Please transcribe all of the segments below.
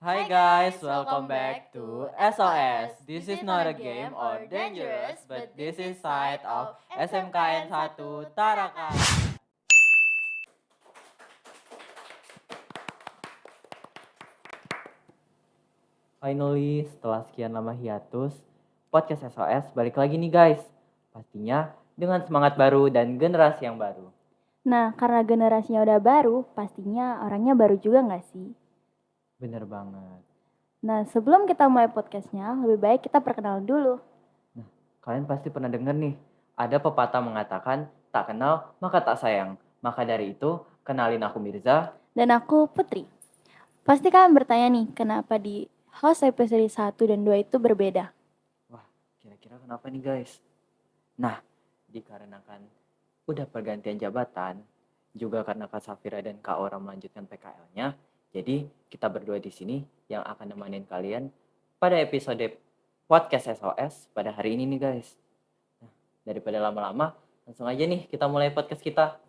Hi guys, welcome back to SOS. This is not a game or dangerous, but this is side of SMKN 1 Tarakan. Finally, setelah sekian lama hiatus, podcast SOS balik lagi nih guys. Pastinya dengan semangat baru dan generasi yang baru. Nah, karena generasinya udah baru, pastinya orangnya baru juga nggak sih? Bener banget. Nah, sebelum kita mulai podcastnya, lebih baik kita perkenalan dulu. Nah, kalian pasti pernah dengar nih, ada pepatah mengatakan, tak kenal maka tak sayang. Maka dari itu, kenalin aku Mirza. Dan aku Putri. Pasti kalian bertanya nih, kenapa di host episode 1 dan 2 itu berbeda? Wah, kira-kira kenapa nih guys? Nah, dikarenakan udah pergantian jabatan, juga karena Kak Safira dan Kak Ora melanjutkan PKL-nya, jadi kita berdua di sini yang akan nemenin kalian pada episode podcast SOS pada hari ini nih guys. Nah, daripada lama-lama, langsung aja nih kita mulai podcast kita.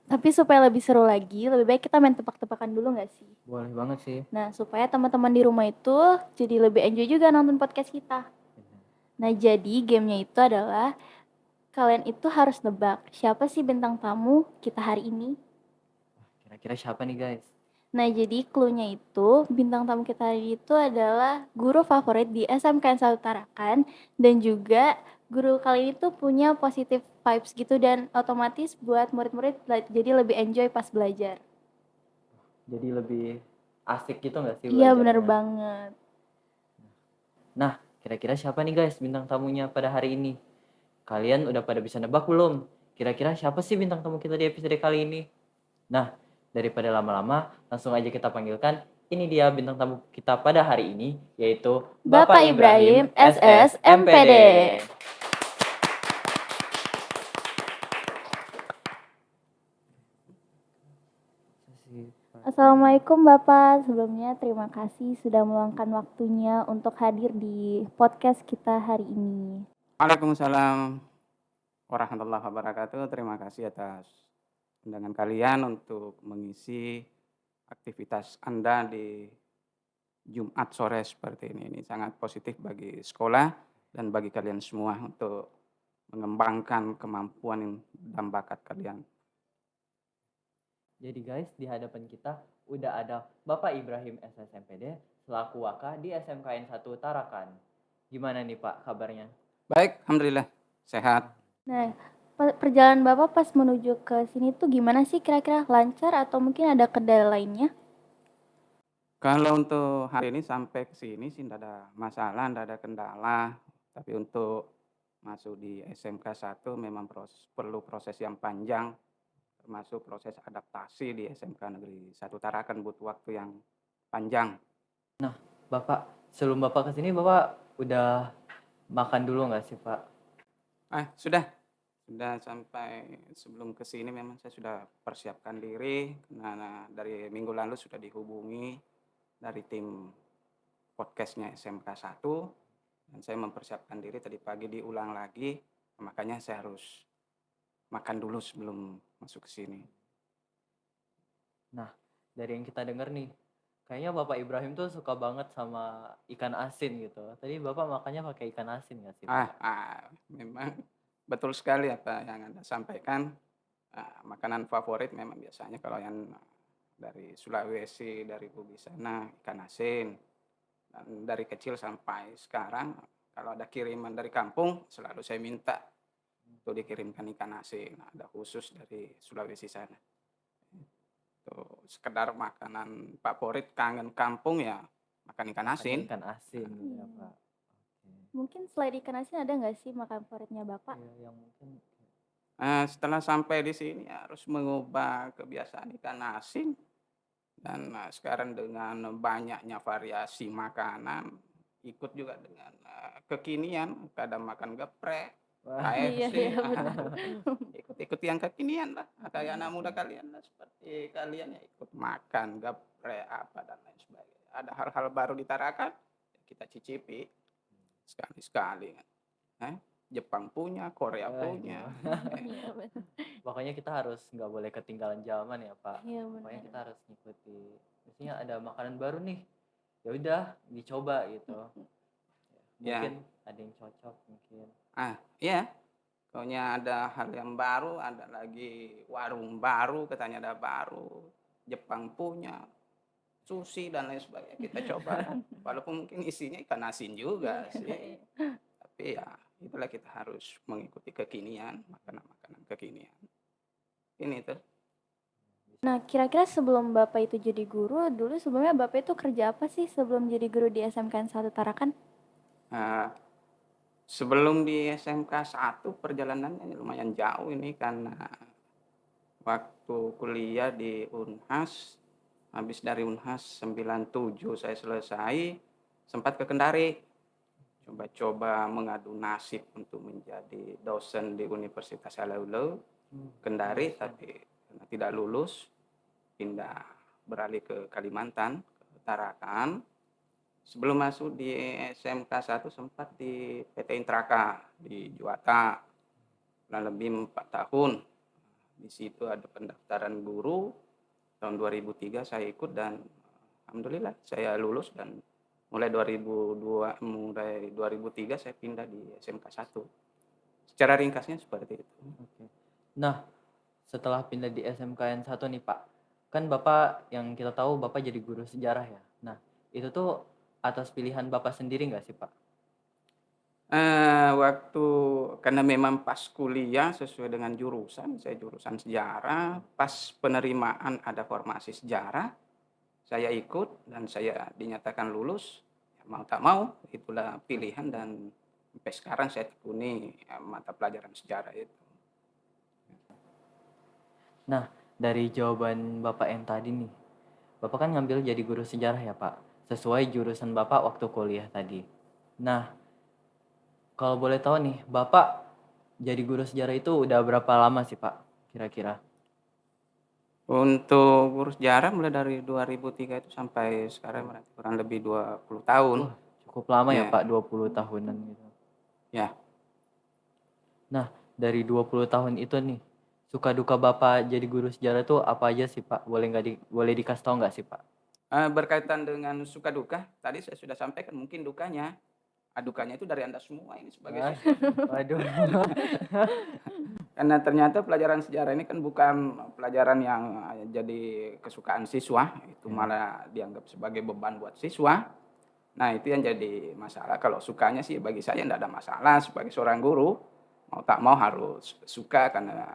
Tapi supaya lebih seru lagi, lebih baik kita main tebak-tebakan dulu nggak sih? Boleh banget sih. Nah, supaya teman-teman di rumah itu jadi lebih enjoy juga nonton podcast kita. Nah, jadi gamenya itu adalah kalian itu harus nebak siapa sih bintang tamu kita hari ini. Kira-kira siapa nih guys? Nah, jadi clue-nya itu bintang tamu kita hari ini itu adalah guru favorit di SMKN 1 Tarakan dan juga guru kali ini tuh punya positive vibes gitu dan otomatis buat murid-murid jadi lebih enjoy pas belajar. Jadi lebih asik gitu nggak sih Iya, belajarnya? bener banget. Nah, kira-kira siapa nih guys bintang tamunya pada hari ini? Kalian udah pada bisa nebak belum? Kira-kira siapa sih bintang tamu kita di episode kali ini? Nah, daripada lama-lama, langsung aja kita panggilkan. Ini dia bintang tamu kita pada hari ini, yaitu Bapak Ibrahim, SS, MPD. Assalamualaikum Bapak, sebelumnya terima kasih sudah meluangkan waktunya untuk hadir di podcast kita hari ini. Waalaikumsalam warahmatullahi wabarakatuh. Terima kasih atas undangan kalian untuk mengisi aktivitas Anda di Jumat sore seperti ini. Ini sangat positif bagi sekolah dan bagi kalian semua untuk mengembangkan kemampuan dan bakat kalian. Jadi guys, di hadapan kita udah ada Bapak Ibrahim SSMPD selaku Waka di SMKN 1 Tarakan. Gimana nih Pak kabarnya? Baik, alhamdulillah sehat. Nah, perjalanan Bapak pas menuju ke sini tuh gimana sih kira-kira, lancar atau mungkin ada kendala lainnya? Kalau untuk hari ini sampai ke sini sih tidak ada masalah, tidak ada kendala. Tapi untuk masuk di SMK 1 memang perlu proses yang panjang, termasuk proses adaptasi di SMK Negeri 1 Tarakan butuh waktu yang panjang. Bapak, sebelum Bapak kesini Bapak udah makan dulu nggak sih Pak? Sudah sampai sebelum ke sini memang saya sudah persiapkan diri. Nah, dari minggu lalu sudah dihubungi dari tim podcastnya SMK 1 dan saya mempersiapkan diri tadi pagi diulang lagi. Makanya saya harus makan dulu sebelum masuk ke sini. Nah, dari yang kita dengar nih, kayaknya Bapak Ibrahim tuh suka banget sama ikan asin gitu. Tadi Bapak makannya pakai ikan asin nggak sih Pak? Memang betul sekali apa yang Anda sampaikan. Makanan favorit memang biasanya kalau yang dari Sulawesi, dari Bugis sana ikan asin. Dan dari kecil sampai sekarang kalau ada kiriman dari kampung selalu saya minta untuk dikirimkan ikan asin. Ada khusus dari Sulawesi sana. Tuh, sekedar makanan favorit kangen kampung ya makan ikan asin. Ikan asin ya Pak. Mungkin selain ikan asin ada nggak sih makan favoritnya Bapak? Ya, yang mungkin Setelah sampai di sini harus mengubah kebiasaan ikan asin dan sekarang dengan banyaknya variasi makanan ikut juga dengan kekinian, kadang makan geprek, Iya, KFC, iya benar. ikut-ikut yang kekinian lah, kayak anak muda kalian lah seperti kalian ya ikut makan geprek apa dan lain sebagainya. Ada hal-hal baru di Tarakan kita cicipi sekali-sekali kan. Jepang punya, Korea punya. Iya benar. pokoknya kita harus nggak boleh ketinggalan zaman ya Pak. Iya Pokoknya benar. kita harus ngikuti. Biasanya ada makanan baru nih. ya udah dicoba gitu. Ya, Mungkin ada yang cocok mungkin. iya, pokoknya ada hal yang baru, ada lagi warung baru, katanya ada baru, Jepang punya, sushi dan lain sebagainya, kita coba kan. Walaupun mungkin isinya ikan asin juga sih, tapi ya itulah kita harus mengikuti kekinian, makanan-makanan kekinian. Ini tuh. Nah, kira-kira sebelum Bapak itu jadi guru, dulu sebelumnya Bapak itu kerja apa sih sebelum jadi guru di SMKN 1 Tarakan? Nah, sebelum di SMK 1 perjalanannya lumayan jauh ini karena waktu kuliah di Unhas, habis dari Unhas 97 saya selesai, sempat ke Kendari. Coba-coba mengadu nasib untuk menjadi dosen di Universitas Alaulo, Kendari, Dosen. tapi karena tidak lulus, pindah beralih ke Kalimantan, ke Tarakan. Sebelum masuk di SMK 1 sempat di PT Intraka di Juwata, kurang lebih 4 tahun. Di situ ada pendaftaran guru, tahun 2003 saya ikut dan alhamdulillah saya lulus dan mulai 2003 saya pindah di SMK 1. Secara ringkasnya seperti itu. Oke. Nah, setelah pindah di SMKN 1 nih Pak, kan Bapak yang kita tahu Bapak jadi guru sejarah ya. Nah, itu tuh atas pilihan Bapak sendiri nggak sih Pak? Waktu karena memang pas kuliah sesuai dengan jurusan, saya jurusan sejarah, pas penerimaan ada formasi sejarah, saya ikut dan saya dinyatakan lulus, ya mau tak mau itulah pilihan dan sampai sekarang saya tekuni, mata pelajaran sejarah itu. Nah, dari jawaban Bapak yang tadi nih, Bapak kan ngambil jadi guru sejarah ya Pak, sesuai jurusan Bapak waktu kuliah tadi. Nah, kalau boleh tahu nih, Bapak jadi guru sejarah itu udah berapa lama sih Pak, kira-kira? Untuk guru sejarah mulai dari 2003 itu sampai sekarang berarti kurang lebih 20 tahun. Wah, cukup lama ya Ya, Pak, 20 tahunan gitu. ya. Nah, dari 20 tahun itu nih, suka duka Bapak jadi guru sejarah itu apa aja sih Pak? Boleh dikasih tahu nggak sih Pak? Berkaitan dengan suka duka, tadi saya sudah sampaikan mungkin dukanya. Dukanya itu dari Anda semua ini sebagai Ah, siswa. waduh. Karena ternyata pelajaran sejarah ini kan bukan pelajaran yang jadi kesukaan siswa, itu Ya, malah dianggap sebagai beban buat siswa. Nah, itu yang jadi masalah. Kalau sukanya sih bagi saya tidak ada masalah sebagai seorang guru, mau tak mau harus suka karena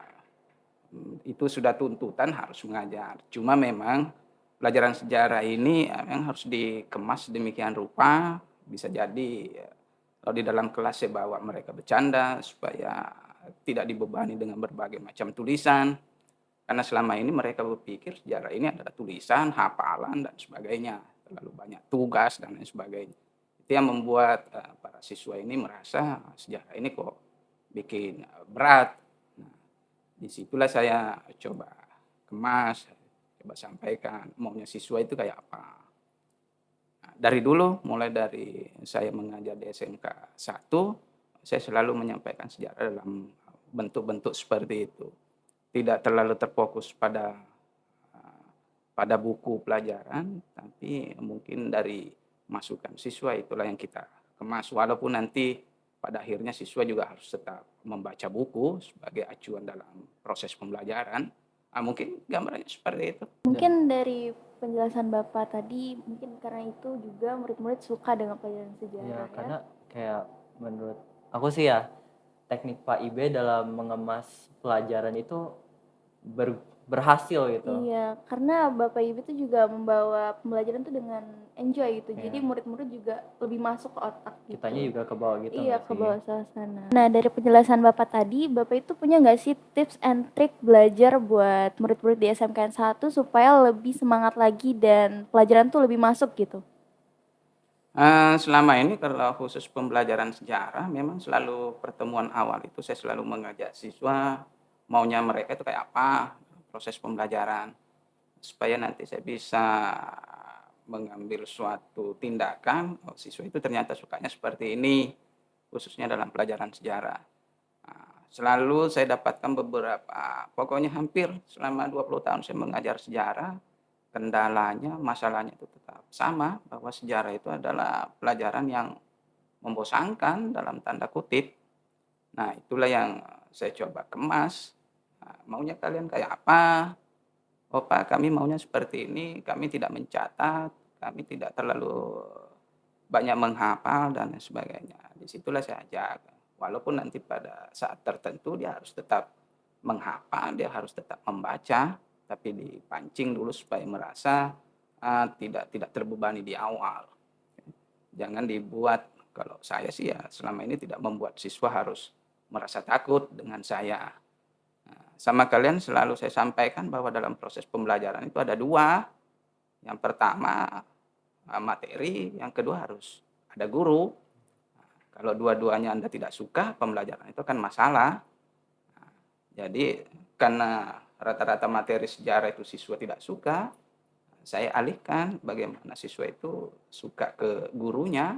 itu sudah tuntutan harus mengajar. Cuma memang pelajaran sejarah ini memang harus dikemas demikian rupa, bisa jadi kalau di dalam kelas saya bawa mereka bercanda supaya tidak dibebani dengan berbagai macam tulisan. Karena selama ini mereka berpikir sejarah ini adalah tulisan, hafalan dan sebagainya, terlalu banyak tugas dan lain sebagainya. Itu yang membuat para siswa ini merasa sejarah ini kok bikin berat. Nah, disitulah saya coba kemas, coba sampaikan maunya siswa itu kayak apa. Nah, dari dulu, mulai dari saya mengajar di SMK 1, saya selalu menyampaikan sejarah dalam bentuk-bentuk seperti itu. Tidak terlalu terfokus pada buku pelajaran, tapi mungkin dari masukan siswa itulah yang kita kemas. Walaupun nanti pada akhirnya siswa juga harus tetap membaca buku sebagai acuan dalam proses pembelajaran. Mungkin gambarannya seperti itu. Mungkin dari penjelasan Bapak tadi, mungkin karena itu juga murid-murid suka dengan pelajaran ya sejarah ya. karena kayak menurut aku sih ya, teknik Pak Ibe dalam mengemas pelajaran itu berhasil gitu. Iya, karena Bapak Ibu tuh juga membawa pembelajaran tuh dengan enjoy gitu. Jadi Iya. murid-murid juga lebih masuk ke otak gitu. Kitanya juga ke bawah gitu Iya, nggak ke sih? bawah suasana. Nah, dari penjelasan Bapak tadi, Bapak itu punya nggak sih tips and trick belajar buat murid-murid di SMKN 1 supaya lebih semangat lagi dan pelajaran tuh lebih masuk gitu? Selama ini kalau khusus pembelajaran sejarah memang selalu pertemuan awal itu saya selalu mengajak siswa, maunya mereka itu kayak apa, proses pembelajaran. Supaya nanti saya bisa mengambil suatu tindakan, oh siswa itu ternyata sukanya seperti ini, khususnya dalam pelajaran sejarah. Selalu saya dapatkan beberapa, pokoknya hampir selama 20 tahun saya mengajar sejarah, kendalanya, masalahnya itu tetap sama bahwa sejarah itu adalah pelajaran yang membosankan dalam tanda kutip. Nah, itulah yang saya coba kemas. Maunya kalian kayak apa? Oh Pak, kami maunya seperti ini, kami tidak mencatat, kami tidak terlalu banyak menghafal dan lain sebagainya. Di situlah saya ajak. Walaupun nanti pada saat tertentu dia harus tetap menghafal, dia harus tetap membaca, tapi dipancing dulu supaya merasa tidak terbebani di awal. Jangan dibuat, kalau saya sih ya selama ini tidak membuat siswa harus merasa takut dengan saya. Sama kalian selalu saya sampaikan bahwa dalam proses pembelajaran itu ada dua. Yang pertama materi, yang kedua harus ada guru. Kalau dua-duanya Anda tidak suka, pembelajaran itu akan masalah. Jadi karena rata-rata materi sejarah itu siswa tidak suka, saya alihkan bagaimana siswa itu suka ke gurunya.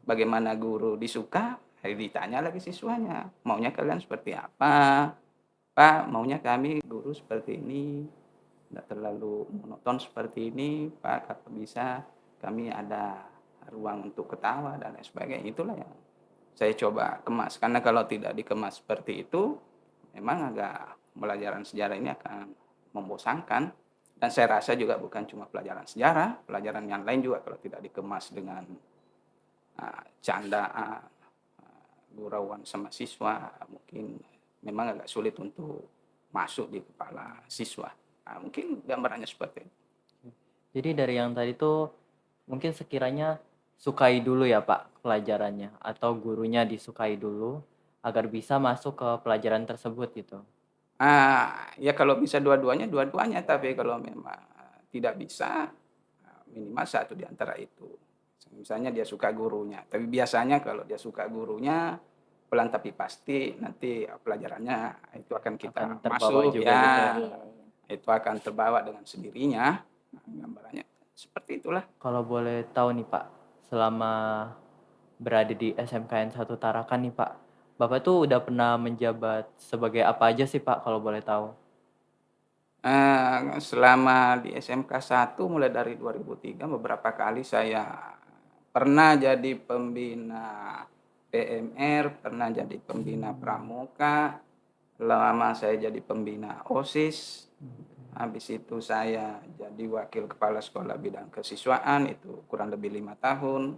Bagaimana guru disuka, ditanya lagi siswanya, maunya kalian seperti apa? Pak, maunya kami guru seperti ini, tidak terlalu monoton seperti ini, Pak, kalau bisa kami ada ruang untuk ketawa dan lain sebagainya. Itulah yang saya coba kemas, karena kalau tidak dikemas seperti itu, memang agak pelajaran sejarah ini akan membosankan. Dan saya rasa juga bukan cuma pelajaran sejarah, pelajaran yang lain juga kalau tidak dikemas dengan candaan, gurauan sama siswa, mungkin memang agak sulit untuk masuk di kepala siswa. Mungkin gambarannya seperti itu. Jadi dari yang tadi tuh mungkin sekiranya sukai dulu ya Pak pelajarannya, atau gurunya disukai dulu agar bisa masuk ke pelajaran tersebut gitu. Ya kalau bisa dua-duanya, tapi kalau memang tidak bisa, minimal satu di antara itu. Misalnya dia suka gurunya, tapi biasanya kalau dia suka gurunya, pelan tapi pasti nanti pelajarannya itu akan kita Akan terbawa masuk juga gitu ya. Iya, itu akan terbawa dengan sendirinya. Gambarannya seperti itulah. Kalau boleh tahu nih Pak, selama berada di SMKN 1 Tarakan nih Pak, Bapak tuh udah pernah menjabat sebagai apa aja sih Pak kalau boleh tahu? Selama di SMK 1 mulai dari 2003 beberapa kali saya pernah jadi pembina PMR, pernah jadi pembina pramuka, lama saya jadi pembina OSIS, habis itu saya jadi wakil kepala sekolah bidang kesiswaan, itu kurang lebih 5 tahun.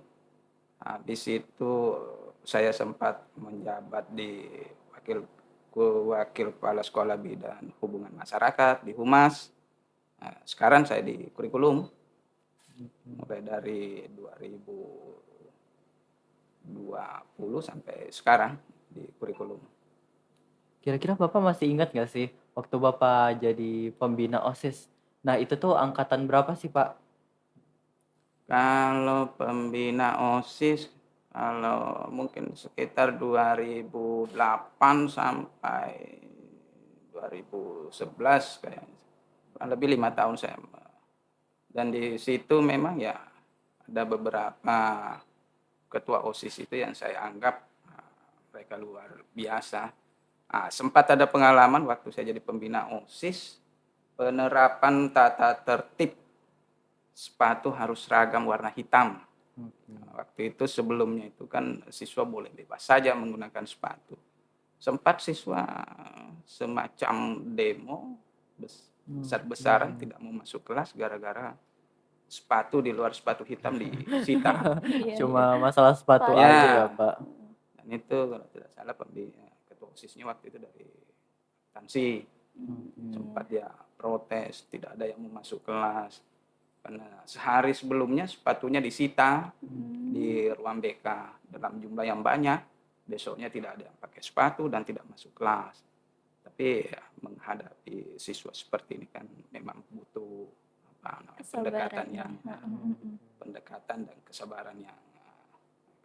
Habis itu saya sempat menjabat di wakil kepala sekolah bidang hubungan masyarakat di Humas. Sekarang saya di kurikulum mulai dari 2020 sampai sekarang di kurikulum. Kira-kira Bapak masih ingat nggak sih waktu Bapak jadi pembina OSIS? Nah itu tuh angkatan berapa sih Pak? Kalau pembina OSIS, kalau mungkin sekitar 2008 sampai 2011 kayaknya. Kurang lebih 5 tahun saya. Dan di situ memang ya ada beberapa ketua OSIS itu yang saya anggap mereka luar biasa. Sempat ada pengalaman waktu saya jadi pembina OSIS, penerapan tata tertib sepatu harus seragam warna hitam. Waktu itu sebelumnya itu kan siswa boleh bebas saja menggunakan sepatu. Sempat siswa semacam demo besar-besaran tidak mau masuk kelas gara-gara sepatu di luar sepatu hitam disita. iya. Cuma masalah sepatu Sepatu. aja ya Ya, Pak. dan itu kalau tidak salah ketua OSISnya waktu itu dari Tansi. Sempat dia protes, tidak ada yang mau masuk kelas. Karena sehari sebelumnya sepatunya disita di ruang BK dalam jumlah yang banyak. Besoknya tidak ada yang pakai sepatu dan tidak masuk kelas. Tapi ya, menghadapi siswa seperti ini kan memang butuh pendekatan Kesabarannya. pendekatan dan kesabaran yang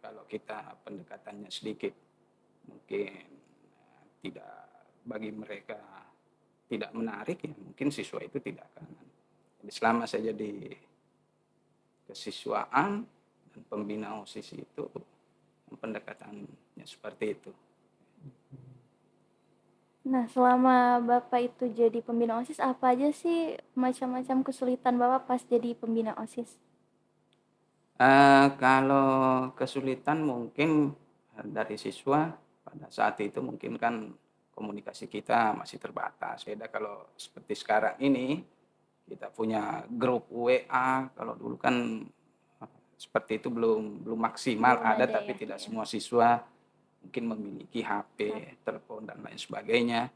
kalau kita pendekatannya sedikit mungkin tidak bagi mereka tidak menarik, ya mungkin siswa itu tidak akan. Jadi selama saya jadi kesiswaan dan pembina OSIS itu pendekatannya seperti itu. Nah, selama Bapak itu jadi pembina OSIS, apa aja sih macam-macam kesulitan Bapak pas jadi pembina OSIS? Kalau kesulitan mungkin, dari siswa pada saat itu mungkin kan komunikasi kita masih terbatas. Beda kalau seperti sekarang ini, kita punya grup WA, kalau dulu kan, seperti itu belum belum maksimal, Belum ada ada tapi ya? tidak Iya. semua siswa mungkin memiliki HP, telepon, dan lain sebagainya.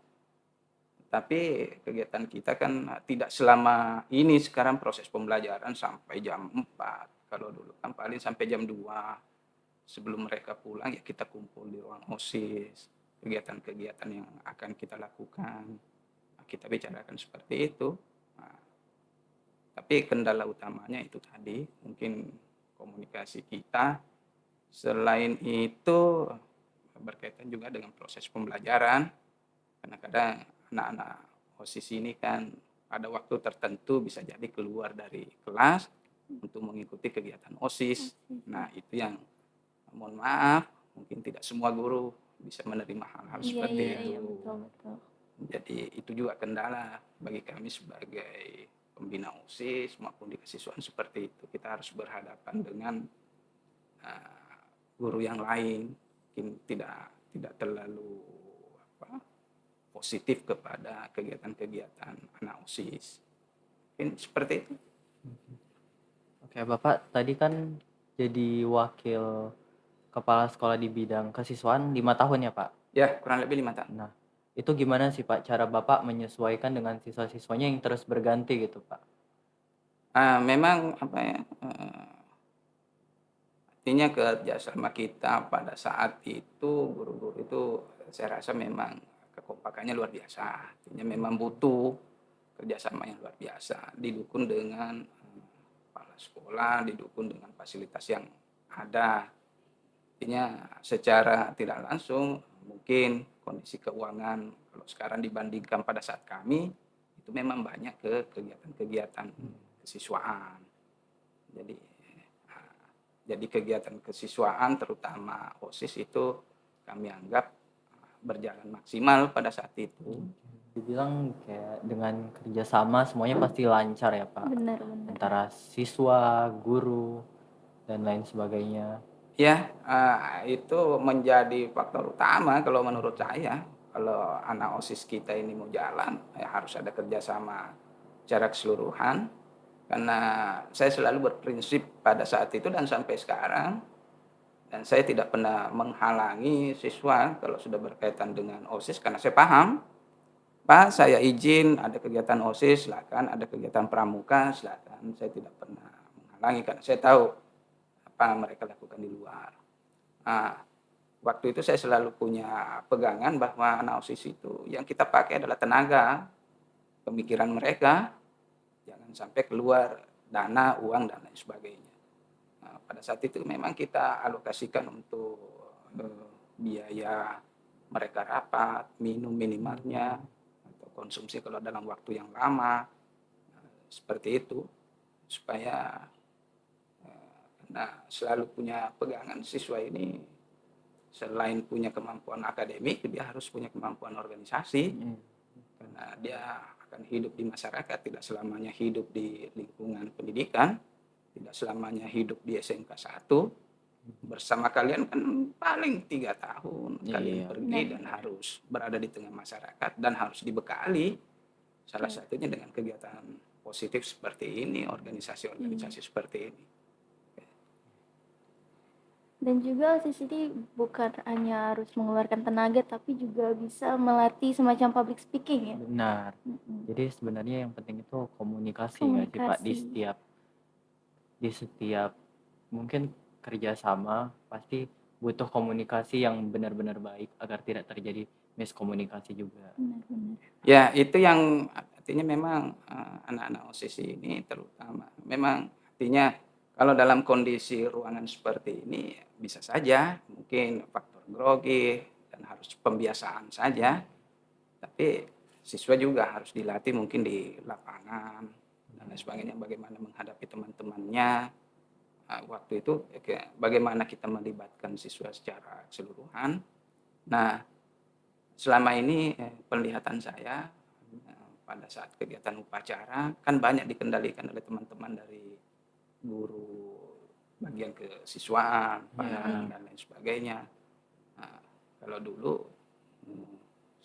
Tapi kegiatan kita kan tidak selama ini sekarang proses pembelajaran sampai jam 4. Kalau dulu kan paling sampai jam 2. Sebelum mereka pulang ya kita kumpul di ruang OSIS, kegiatan-kegiatan yang akan kita lakukan, kita bicarakan seperti itu. Nah, tapi kendala utamanya itu tadi, mungkin komunikasi kita. Selain itu berkaitan juga dengan proses pembelajaran, karena kadang anak-anak OSIS ini kan pada waktu tertentu bisa jadi keluar dari kelas untuk mengikuti kegiatan OSIS. Nah, itu yang mohon maaf, mungkin tidak semua guru bisa menerima hal-hal Iya seperti iya itu. iya, betul betul. Jadi itu juga kendala bagi kami sebagai pembina OSIS maupun di kesiswaan seperti itu. Kita harus berhadapan dengan guru yang lain, mungkin tidak tidak terlalu apa, positif kepada kegiatan-kegiatan anak OSIS. Mungkin seperti itu. Oke, Bapak tadi kan jadi wakil kepala sekolah di bidang kesiswaan 5 tahun ya, Pak? Ya, kurang lebih 5 tahun. Nah, itu gimana sih, Pak, cara Bapak menyesuaikan dengan siswa-siswanya yang terus berganti gitu, Pak? Memang apa ya, artinya kerjasama kita pada saat itu, guru-guru itu saya rasa memang kekompakannya luar biasa. Artinya memang butuh kerjasama yang luar biasa, didukung dengan kepala sekolah, didukung dengan fasilitas yang ada. Artinya secara tidak langsung mungkin kondisi keuangan kalau sekarang dibandingkan pada saat kami, itu memang banyak ke kegiatan-kegiatan kesiswaan. Jadi jadi kegiatan kesiswaan terutama OSIS itu kami anggap berjalan maksimal pada saat itu. Dibilang kayak dengan kerjasama semuanya pasti lancar ya, Pak? Benar benar. Antara siswa, guru, dan lain sebagainya. Ya, itu menjadi faktor utama kalau menurut saya. Kalau anak OSIS kita ini mau jalan, ya harus ada kerjasama secara keseluruhan. Karena saya selalu berprinsip pada saat itu dan sampai sekarang, dan saya tidak pernah menghalangi siswa kalau sudah berkaitan dengan OSIS karena saya paham, "Pak, saya izin ada kegiatan OSIS, silakan, ada kegiatan pramuka, silakan." Saya tidak pernah menghalangi karena saya tahu apa mereka lakukan di luar. Nah, waktu itu saya selalu punya pegangan bahwa anak OSIS itu yang kita pakai adalah tenaga, pemikiran mereka, jangan sampai keluar dana, uang, dan lain sebagainya. Nah, pada saat itu memang kita alokasikan untuk biaya mereka rapat, minum minimalnya, atau konsumsi kalau dalam waktu yang lama, seperti itu. Supaya selalu punya pegangan siswa ini selain punya kemampuan akademik, dia harus punya kemampuan organisasi. Karena dia akan hidup di masyarakat, tidak selamanya hidup di lingkungan pendidikan, tidak selamanya hidup di SMK 1. Bersama kalian kan paling 3 tahun kalian Iya. pergi dan harus berada di tengah masyarakat dan harus dibekali salah satunya dengan kegiatan positif seperti ini, organisasi-organisasi seperti ini. Dan juga OSIS ini bukan hanya harus mengeluarkan tenaga, tapi juga bisa melatih semacam public speaking ya? Benar. Jadi sebenarnya yang penting itu komunikasi nggak sih, Pak? Komunikasi. Di setiap mungkin kerjasama pasti butuh komunikasi yang benar-benar baik agar tidak terjadi miskomunikasi juga. Benar-benar. Ya, itu yang artinya memang anak-anak OSIS ini terutama memang artinya kalau dalam kondisi ruangan seperti ini bisa saja mungkin faktor grogi dan harus pembiasaan saja, tapi siswa juga harus dilatih mungkin di lapangan dan lain sebagainya, bagaimana menghadapi teman-temannya. Waktu itu bagaimana kita melibatkan siswa secara keseluruhan. Nah, selama ini penglihatan saya pada saat kegiatan upacara kan banyak dikendalikan oleh teman-teman dari guru bagian kesiswaan, Iya. penanganan dan lain sebagainya. Nah, kalau dulu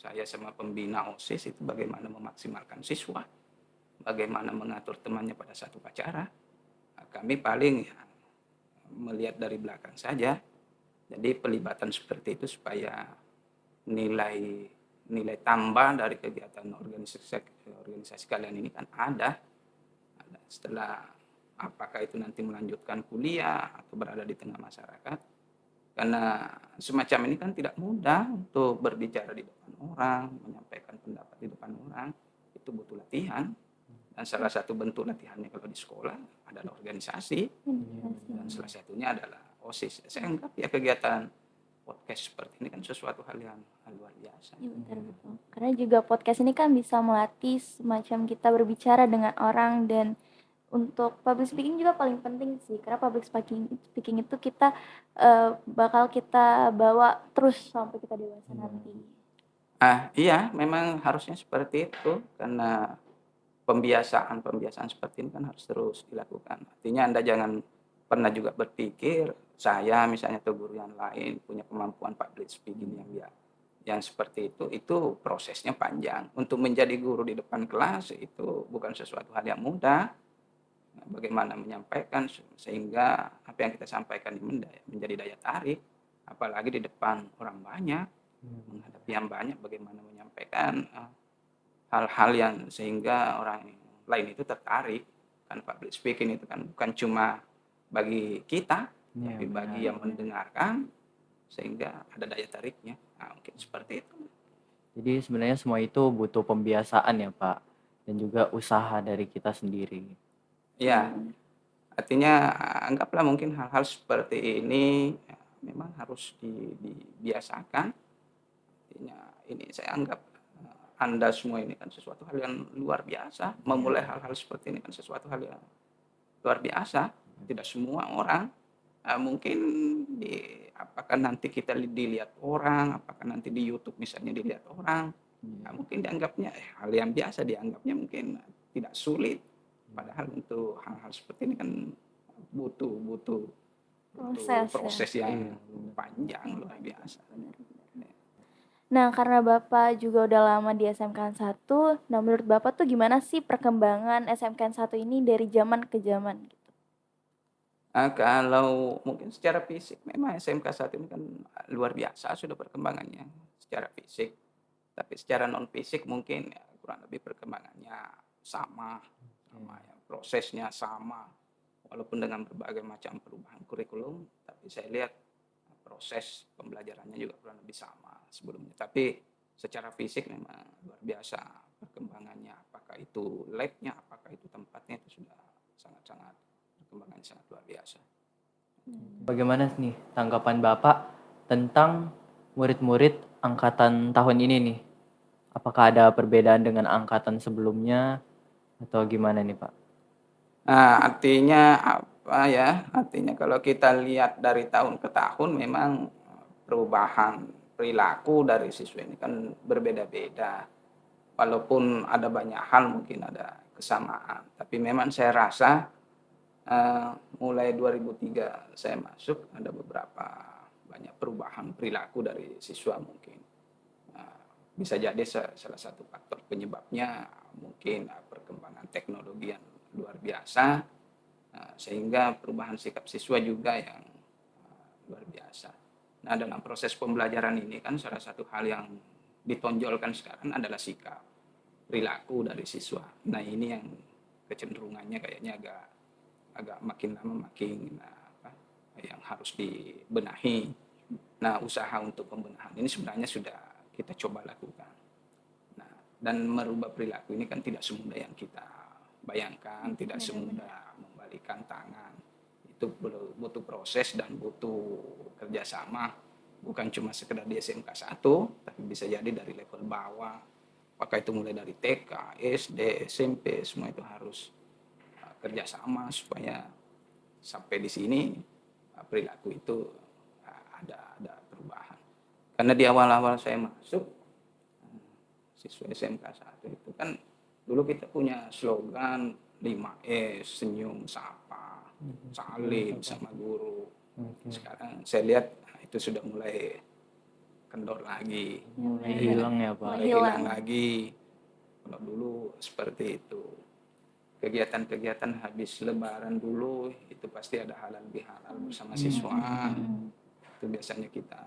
saya sama pembina OSIS itu bagaimana memaksimalkan siswa, bagaimana mengatur temannya pada saat upacara. Nah, kami paling ya melihat dari belakang saja. Jadi pelibatan seperti itu supaya nilai nilai tambah dari kegiatan organisasi kalian ini kan ada. Setelah apakah itu nanti melanjutkan kuliah atau berada di tengah masyarakat. Karena semacam ini kan tidak mudah untuk berbicara di depan orang, menyampaikan pendapat di depan orang, itu butuh latihan. Dan salah satu bentuk latihannya kalau di sekolah adalah organisasi, dan salah satunya adalah OSIS. Saya anggap ya kegiatan podcast seperti ini kan sesuatu hal yang luar biasa. Iya betul. Karena juga podcast ini kan bisa melatih semacam kita berbicara dengan orang, dan untuk public speaking juga paling penting sih, karena public speaking itu kita bakal kita bawa terus sampai kita dewasa nanti. Iya, memang harusnya seperti itu karena pembiasaan seperti ini kan harus terus dilakukan. Artinya Anda jangan pernah juga berpikir saya misalnya atau guru yang lain punya kemampuan public speaking yang seperti itu prosesnya panjang. Untuk menjadi guru di depan kelas itu bukan sesuatu hal yang mudah. Bagaimana menyampaikan sehingga apa yang kita sampaikan ini menjadi daya tarik, apalagi di depan orang banyak, menghadapi yang banyak, bagaimana menyampaikan hal-hal yang sehingga orang lain itu tertarik. Kan public speaking itu kan bukan cuma bagi kita, Iya, tapi bagi benar. yang mendengarkan sehingga ada daya tariknya. Mungkin seperti itu. Jadi sebenarnya semua itu butuh pembiasaan ya Pak, dan juga usaha dari kita sendiri. Ya, artinya anggaplah mungkin hal-hal seperti ini memang harus dibiasakan. Artinya ini saya anggap Anda semua ini kan sesuatu hal yang luar biasa. Memulai hal-hal seperti ini kan sesuatu hal yang luar biasa. Tidak semua orang mungkin apakah nanti kita dilihat orang, apakah nanti di YouTube misalnya dilihat orang, mungkin dianggapnya hal yang biasa, dianggapnya mungkin tidak sulit. Padahal untuk hal-hal seperti ini kan butuh proses yang panjang luar biasa. Nah, karena Bapak juga udah lama di SMKN 1, nah menurut Bapak tuh gimana sih perkembangan SMKN 1 ini dari zaman ke zaman gitu? Kalau mungkin secara fisik memang SMK saat ini kan luar biasa sudah perkembangannya secara fisik. Tapi secara non fisik mungkin ya kurang lebih perkembangannya sama ya, prosesnya sama. Walaupun dengan berbagai macam perubahan kurikulum, tapi saya lihat proses pembelajarannya juga kurang lebih sama sebelumnya. Tapi secara fisik memang luar biasa perkembangannya. Apakah itu lab-nya, apakah itu tempatnya, itu sudah sangat-sangat perkembangannya sangat luar biasa. Bagaimana nih tanggapan Bapak tentang murid-murid angkatan tahun ini nih? Apakah ada perbedaan dengan angkatan sebelumnya atau gimana nih Pak? Artinya apa ya? Artinya kalau kita lihat dari tahun ke tahun memang perubahan perilaku dari siswa ini kan berbeda-beda. Walaupun ada banyak hal mungkin ada kesamaan, tapi memang saya rasa mulai 2003 saya masuk ada beberapa banyak perubahan perilaku dari siswa mungkin. Bisa jadi salah satu faktor penyebabnya mungkin perkembangan teknologi yang luar biasa, sehingga perubahan sikap siswa juga yang luar biasa. Nah, dalam proses pembelajaran ini kan salah satu hal yang ditonjolkan sekarang adalah sikap perilaku dari siswa. Nah, ini yang kecenderungannya kayaknya agak makin lama makin yang harus dibenahi. Nah, usaha untuk pembenahan ini sebenarnya sudah kita coba lakukan. Nah, dan merubah perilaku ini kan tidak semudah yang kita bayangkan, tidak semudah membalikan tangan. Itu butuh proses dan butuh kerjasama, bukan cuma sekedar di SMK 1, tapi bisa jadi dari level bawah. Apakah itu mulai dari TK, SD, SMP, semua itu harus kerjasama supaya sampai di sini perilaku itu ada perubahan. Karena di awal-awal saya masuk siswa SMK 1 itu kan dulu kita punya slogan 5S, senyum, sapa. salim sama guru. Oke. Sekarang saya lihat itu sudah mulai kendor lagi, Mulai benar. hilang ya, Pak. Mulai mulai hilang hilang. lagi. Kalau dulu seperti itu. Kegiatan-kegiatan habis lebaran dulu itu pasti ada halal bihalal bersama siswa. Itu biasanya kita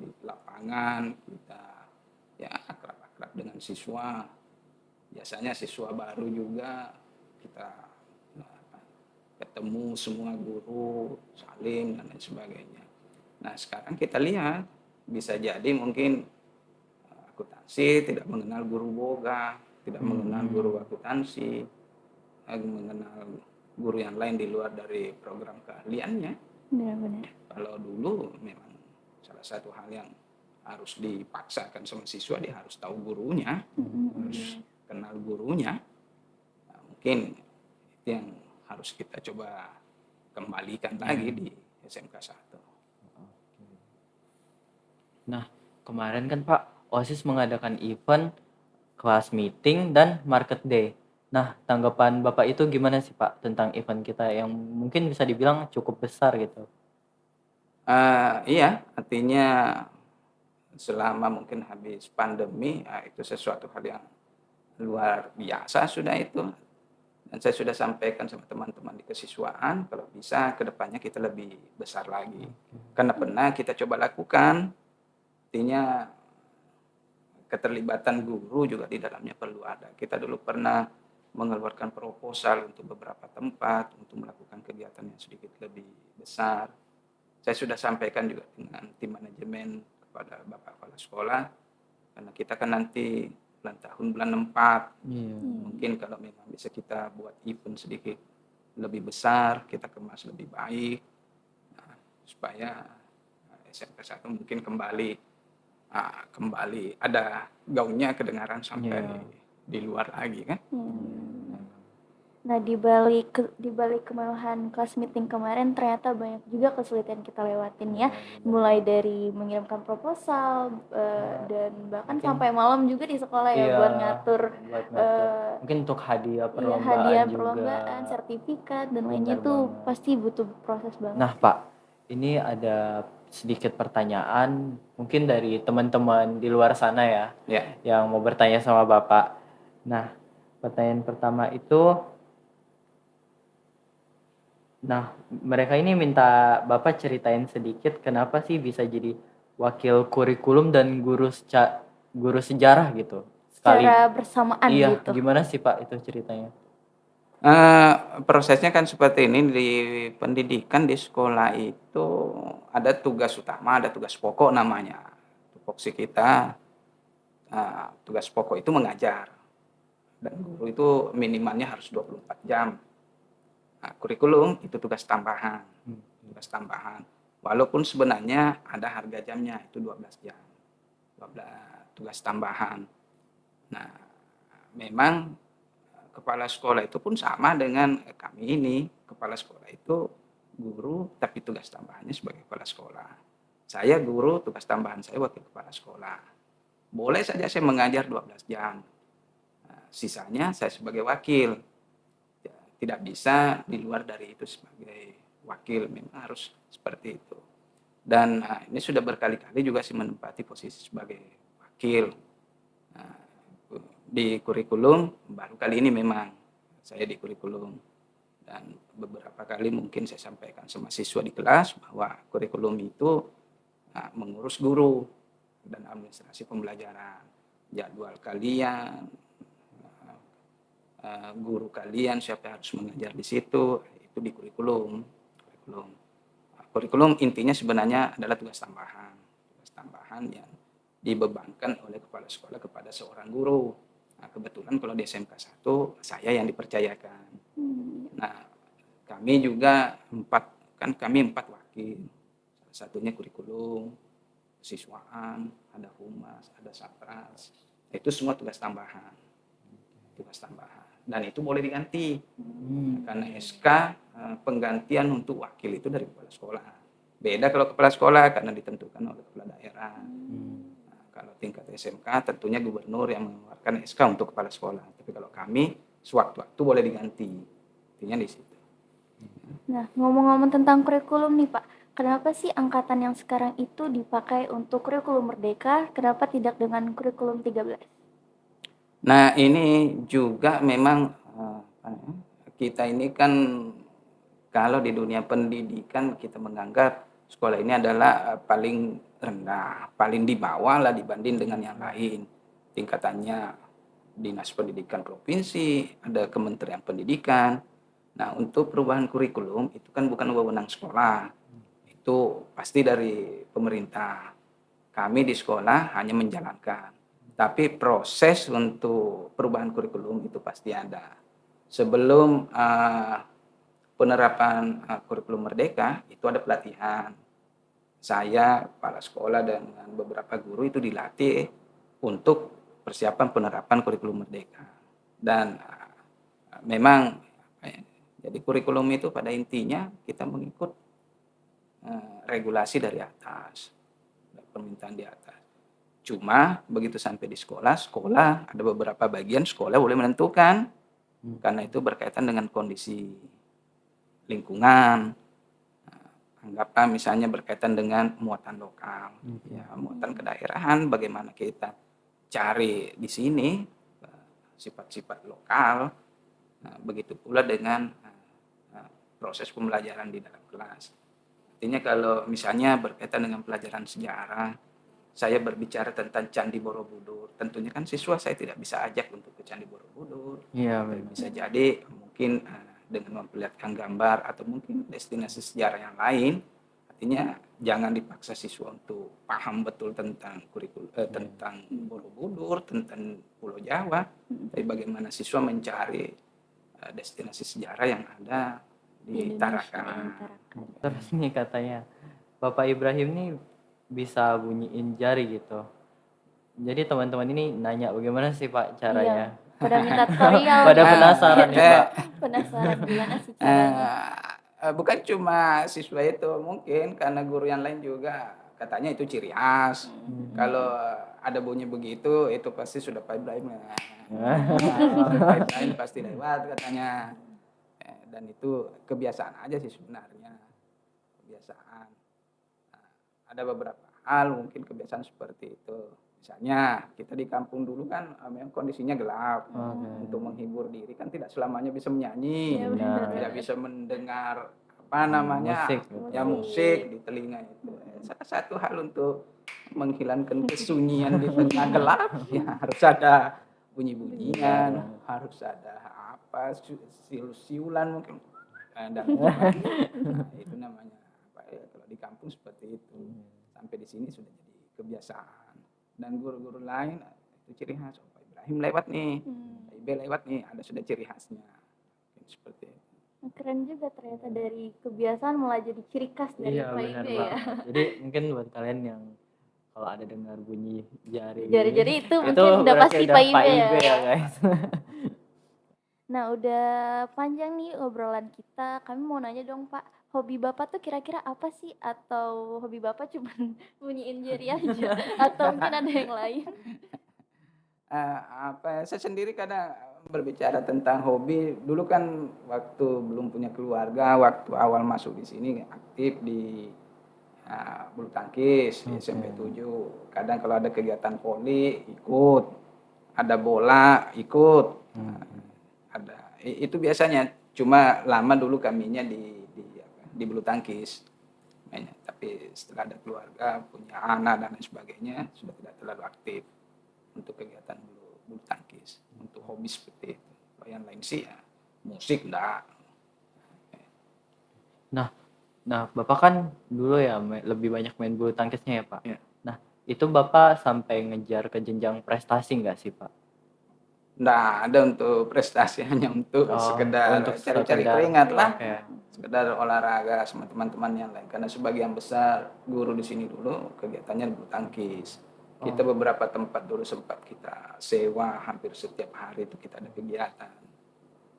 di lapangan kita ya akrab-akrab dengan siswa. Biasanya siswa baru juga kita apa, ketemu semua guru, salim dan lain sebagainya. Nah, sekarang kita lihat bisa jadi mungkin akuntansi tidak mengenal guru boga, tidak mengenal guru akuntansi, mengenal guru yang lain di luar dari program keahliannya. Benar-benar. Kalau dulu memang salah satu hal yang harus dipaksakan sama siswa, dia harus tahu gurunya, harus kenal gurunya. Nah, mungkin itu yang harus kita coba kembalikan lagi di SMK 1. Nah, kemarin kan Pak, OSIS mengadakan event, kelas meeting, dan market day. Nah, tanggapan Bapak itu gimana sih Pak tentang event kita yang mungkin bisa dibilang cukup besar gitu? Iya, artinya selama mungkin habis pandemi, itu sesuatu hal yang luar biasa sudah itu. Dan saya sudah sampaikan sama teman-teman di kesiswaan, kalau bisa ke depannya kita lebih besar lagi. Karena pernah kita coba lakukan, artinya keterlibatan guru juga di dalamnya perlu ada. Kita dulu pernah mengeluarkan proposal untuk beberapa tempat, untuk melakukan kegiatan yang sedikit lebih besar. Saya sudah sampaikan juga dengan tim manajemen kepada Bapak Kepala Sekolah, karena kita kan nanti bulan tahun bulan 4, mungkin kalau memang bisa kita buat event sedikit lebih besar, kita kemas lebih baik, supaya SMK 1 mungkin kembali ada gaungnya kedengaran sampai di luar lagi kan. Nah, di balik kemewahan kelas meeting kemarin ternyata banyak juga kesulitan kita lewatin ya. Mulai dari mengirimkan proposal dan bahkan sampai malam juga di sekolah ya buat ngatur mungkin untuk hadiah perlombaan hadiah juga. perlombaan, sertifikat dan lainnya tuh pasti butuh proses banget. Nah Pak, ini ada sedikit pertanyaan mungkin dari teman-teman di luar sana ya, yang mau bertanya sama Bapak. Nah, pertanyaan pertama itu, mereka ini minta Bapak ceritain sedikit kenapa sih bisa jadi wakil kurikulum dan guru sejarah gitu. Secara bersamaan Iya, gitu. gimana sih Pak itu ceritanya? Prosesnya kan seperti ini, di pendidikan di sekolah itu ada tugas utama, ada tugas pokok namanya. Tupoksi kita, tugas pokok itu mengajar. Dan guru itu minimalnya harus 24 jam. Nah, kurikulum itu tugas tambahan. Tugas tambahan. Walaupun sebenarnya ada harga jamnya, itu 12 jam. 12 tugas tambahan. Nah, memang kepala sekolah itu pun sama dengan kami ini. Kepala sekolah itu guru, tapi tugas tambahannya sebagai kepala sekolah. Saya guru, tugas tambahan saya wakil kepala sekolah. Boleh saja saya mengajar 12 jam. Nah, sisanya saya sebagai wakil. Tidak bisa di luar dari itu sebagai wakil. Memang harus seperti itu. Dan ini sudah berkali-kali juga sih menempati posisi sebagai wakil. Di kurikulum baru kali ini memang saya di kurikulum, dan beberapa kali mungkin saya sampaikan sama siswa di kelas bahwa kurikulum itu mengurus guru dan administrasi pembelajaran, jadwal kalian, guru kalian siapa yang harus mengajar di situ, itu di kurikulum. Kurikulum intinya sebenarnya adalah tugas tambahan yang dibebankan oleh kepala sekolah kepada seorang guru. Nah, kebetulan kalau di SMK 1 saya yang dipercayakan. Nah, kami juga kami empat wakil. Salah satunya kurikulum, siswaan, ada humas, ada satras. Itu semua tugas tambahan. Dan itu boleh diganti. Karena SK penggantian untuk wakil itu dari kepala sekolah. Beda kalau kepala sekolah karena ditentukan oleh kepala daerah. Kalau tingkat SMK tentunya gubernur yang mengeluarkan SK untuk kepala sekolah. Tapi kalau kami sewaktu-waktu boleh diganti. Intinya di situ. Nah, ngomong-ngomong tentang kurikulum nih Pak, kenapa sih angkatan yang sekarang itu dipakai untuk kurikulum merdeka, kenapa tidak dengan kurikulum 13? Nah, ini juga memang, apa namanya, kita ini kan kalau di dunia pendidikan kita menganggap sekolah ini adalah, paling rendah, paling di bawah lah dibanding dengan yang lain. Tingkatannya dinas pendidikan provinsi, ada kementerian pendidikan. Nah, untuk perubahan kurikulum itu kan bukan wewenang sekolah, itu pasti dari pemerintah. Kami di sekolah hanya menjalankan, tapi proses untuk perubahan kurikulum itu pasti ada. Sebelum, penerapan, kurikulum merdeka, itu ada pelatihan. Saya, kepala sekolah, dengan beberapa guru itu dilatih untuk persiapan penerapan kurikulum merdeka. Dan, memang, apa ya, jadi kurikulum itu pada intinya kita mengikut, regulasi dari atas, permintaan di atas. Cuma begitu sampai di sekolah, sekolah ada beberapa bagian sekolah boleh menentukan, karena itu berkaitan dengan kondisi lingkungan. Anggaplah misalnya berkaitan dengan muatan lokal, ya muatan kedaerahan, bagaimana kita cari di sini sifat-sifat lokal. Nah, begitu pula dengan proses pembelajaran di dalam kelas. Artinya kalau misalnya berkaitan dengan pelajaran sejarah, saya berbicara tentang Candi Borobudur, tentunya kan siswa saya tidak bisa ajak untuk ke Candi Borobudur. Iya, Tapi benar. bisa jadi mungkin dengan memperlihatkan gambar atau mungkin destinasi sejarah yang lain. Artinya jangan dipaksa siswa untuk paham betul tentang tentang Borobudur, tentang Pulau Jawa, tapi bagaimana siswa mencari destinasi sejarah yang ada Di di Indonesia yang Tarakan. Tarakan. Terus nih katanya Bapak Ibrahim nih bisa bunyiin jari gitu. Jadi teman-teman ini nanya bagaimana sih Pak Iya, caranya? pada minta tutorial Pada nih. penasaran nih Pak. Penasaran gimana sih caranya? Bukan cuma siswa itu, mungkin karena guru yang lain juga katanya itu ciri khas. Kalau ada bunyi begitu, itu pasti sudah Pak Ibrahim ya. Pak Ibrahim pasti lewat katanya. Dan itu kebiasaan aja sih sebenarnya, kebiasaan. Nah, ada beberapa hal mungkin kebiasaan seperti itu. Misalnya kita di kampung dulu kan memang kondisinya gelap. Untuk menghibur diri kan tidak selamanya bisa menyanyi, Iya Benar. tidak bisa mendengar apa namanya Musik. ya musik di telinga itu. Salah satu hal untuk menghilangkan kesunyian di tengah gelap ya harus ada bunyi-bunyian, harus ada apa siul-siulan mungkin. Dan itu namanya apa ya, kalau di kampung seperti itu. Sampai di sini sudah jadi kebiasaan. Dan guru-guru lain itu ciri khas. Oh, Pak Ibrahim lewat nih, Pak Ibe lewat nih, ada sudah ciri khasnya. Seperti itu. Keren juga ternyata dari kebiasaan malah jadi ciri khas dari Iya Pak benar Ibe ya. Pak. Jadi mungkin buat kalian yang kalau ada dengar bunyi jari Jari-jari itu itu mungkin udah berarti pasti udah Pak Pak Ibe Ibe ya. ya guys. Nah, udah panjang nih obrolan kita. Kami mau nanya dong, Pak. Hobi Bapak tuh kira-kira apa sih? Atau hobi Bapak cuma bunyiin jari aja? Atau mungkin ada yang lain? Apa ya, saya sendiri kadang berbicara tentang hobi, dulu kan waktu belum punya keluarga, waktu awal masuk di sini aktif di bulu tangkis di SMP 7. Kadang kalau ada kegiatan voli ikut, ada bola ikut, ada itu biasanya. Cuma lama dulu kaminya di bulu tangkis mainnya. Tapi setelah ada keluarga, punya anak dan lain sebagainya, sudah tidak terlalu aktif untuk kegiatan bulu tangkis, untuk hobi seperti itu. Kalau yang lain sih ya musik enggak. Nah, Bapak kan dulu ya lebih banyak main bulu tangkisnya ya Pak. Ya. Nah, itu Bapak sampai ngejar ke jenjang prestasi nggak sih Pak? Enggak ada untuk prestasi, hanya untuk Oh, sekedar untuk cari-cari sekedar keringat lah. oke. Sekedar olahraga sama teman-teman yang lain. Karena sebagian besar guru di sini dulu kegiatannya bulu tangkis. Kita beberapa tempat dulu sempat kita sewa, hampir setiap hari itu kita ada kegiatan.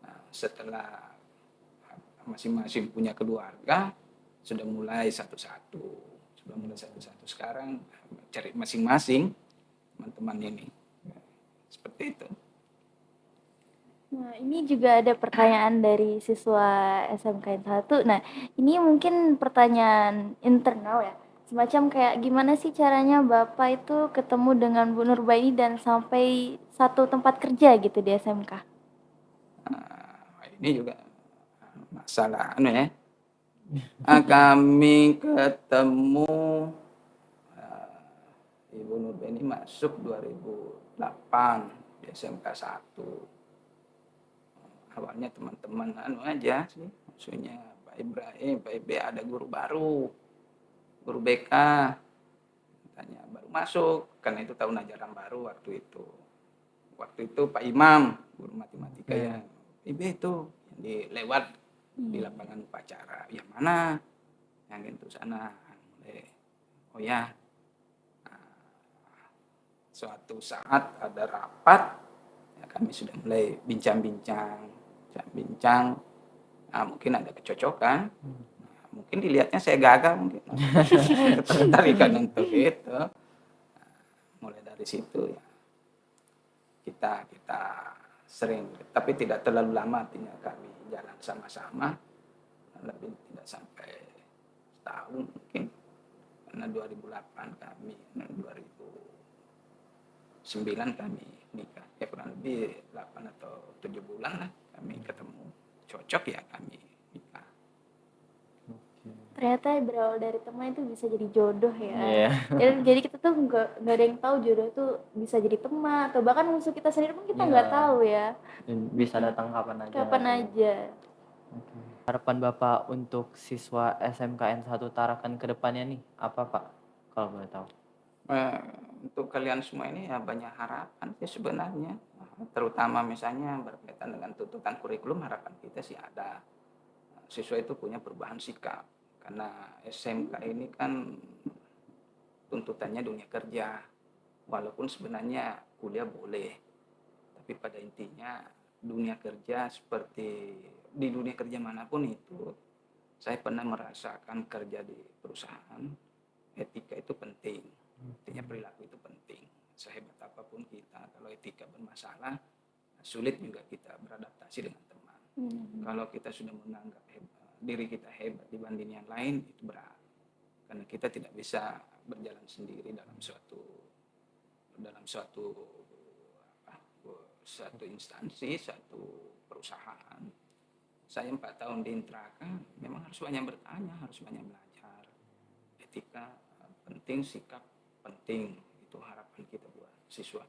Nah, setelah masing-masing punya keluarga, sudah mulai satu-satu. Sekarang cari masing-masing teman-teman ini. Seperti itu. Nah, ini juga ada pertanyaan dari siswa SMKN 1. Nah, ini mungkin pertanyaan internal ya. Semacam kayak gimana sih caranya Bapak itu ketemu dengan Bu Nurbaini dan sampai satu tempat kerja gitu di SMK? Ini juga masalah ya. Kami ketemu Ibu Nurbaini masuk 2008 di SMK 1. Awalnya teman-teman aja sih, maksudnya Pak Ibrahim, Pak Ibe ada guru baru, guru BK, tanya baru masuk, karena itu tahun ajaran baru waktu itu. Waktu itu Pak Imam, guru matematika ya, Ibe itu yang lewat di lapangan upacara, yang mana? Yang itu sana. Oh ya, suatu saat ada rapat, ya kami sudah mulai bincang-bincang, mungkin ada kecocokan, mungkin dilihatnya saya gagal, mungkin ketertarikan untuk itu. Mulai dari situ ya kita sering, tapi tidak terlalu lama, artinya kami jalan sama-sama, lebih tidak sampai setahun mungkin, karena 2008 kami, 2009 kami nikah, ya kurang lebih 8 atau 7 bulan lah kami ketemu, cocok ya kami nikah. Ternyata berawal dari teman itu bisa jadi jodoh ya. Iya. Jadi kita tuh nggak ada yang tahu jodoh tuh bisa jadi teman atau bahkan musuh kita sendiri pun kita nggak Iya. tahu ya. Dan bisa datang kapan aja. Kapan aja. Oke. Harapan Bapak untuk siswa SMKN 1 Tarakan ke depannya nih, apa Pak? Kalau boleh tahu. Untuk kalian semua ini ya banyak harapan sih sebenarnya, terutama misalnya berkaitan dengan tuntutan kurikulum, harapan kita sih ada siswa itu punya perubahan sikap, karena SMK ini kan tuntutannya dunia kerja, walaupun sebenarnya kuliah boleh, tapi pada intinya dunia kerja, seperti di dunia kerja manapun itu, saya pernah merasakan kerja di perusahaan, etika itu penting, artinya perilaku itu penting. Sehebat apapun kita, kalau etika bermasalah, sulit juga kita beradaptasi dengan teman. Kalau kita sudah menganggap diri kita hebat dibanding yang lain, itu berat, karena kita tidak bisa berjalan sendiri dalam suatu instansi, satu perusahaan. Saya 4 tahun di Intraka, memang harus banyak bertanya, harus banyak belajar. Etika penting, sikap penting, itu harapan kita buat siswa.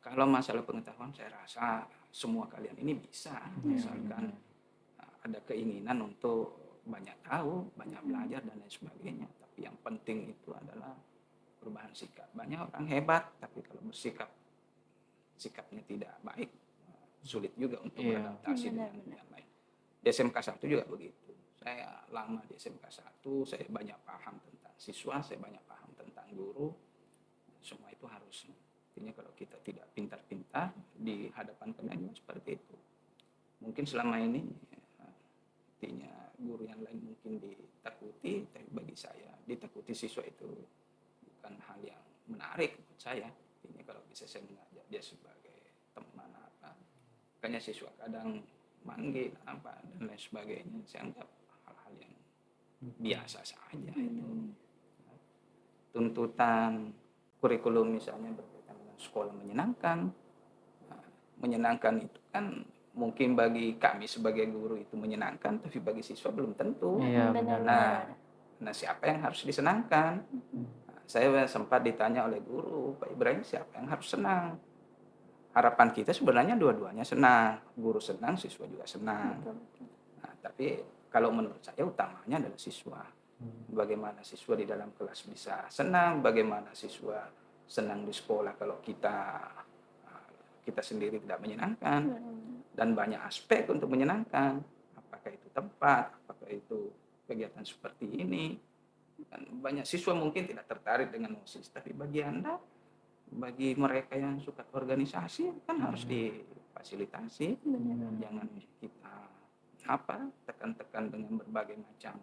Kalau masalah pengetahuan, saya rasa semua kalian ini bisa, misalkan ada keinginan untuk banyak tahu, banyak belajar dan lain sebagainya. Tapi yang penting itu adalah perubahan sikap. Banyak orang hebat, tapi kalau sikapnya tidak baik, sulit juga untuk beradaptasi dengan yang lain. Di SMK 1 juga begitu. Saya lama di SMK 1, saya banyak paham tentang siswa, saya banyak paham tentang guru. Semua itu harus. Artinya kalau kita tidak pintar-pintar di hadapan kalian seperti itu. Mungkin selama ini artinya guru yang lain mungkin ditakuti, tapi bagi saya ditakuti siswa itu bukan hal yang menarik buat saya. Artinya kalau bisa saya mengajak dia sebagai teman apa, makanya siswa kadang manggil apa dan lain sebagainya, saya anggap hal-hal yang biasa saja itu. Tuntutan kurikulum misalnya berkaitan dengan sekolah menyenangkan. Menyenangkan itu kan mungkin bagi kami sebagai guru itu menyenangkan, tapi bagi siswa belum tentu. Iya, benar. Nah, siapa yang harus disenangkan? Saya sempat ditanya oleh guru, Pak Ibrahim, siapa yang harus senang? Harapan kita sebenarnya dua-duanya senang, guru senang, siswa juga senang. Nah, tapi kalau menurut saya utamanya adalah siswa. Bagaimana siswa di dalam kelas bisa senang, bagaimana siswa senang di sekolah kalau kita sendiri tidak menyenangkan, dan banyak aspek untuk menyenangkan. Apakah itu tempat, apakah itu kegiatan seperti ini. Dan banyak siswa mungkin tidak tertarik dengan OSIS, tapi bagi Anda, bagi mereka yang suka organisasi kan harus difasilitasi. Jangan kita tekan-tekan dengan berbagai macam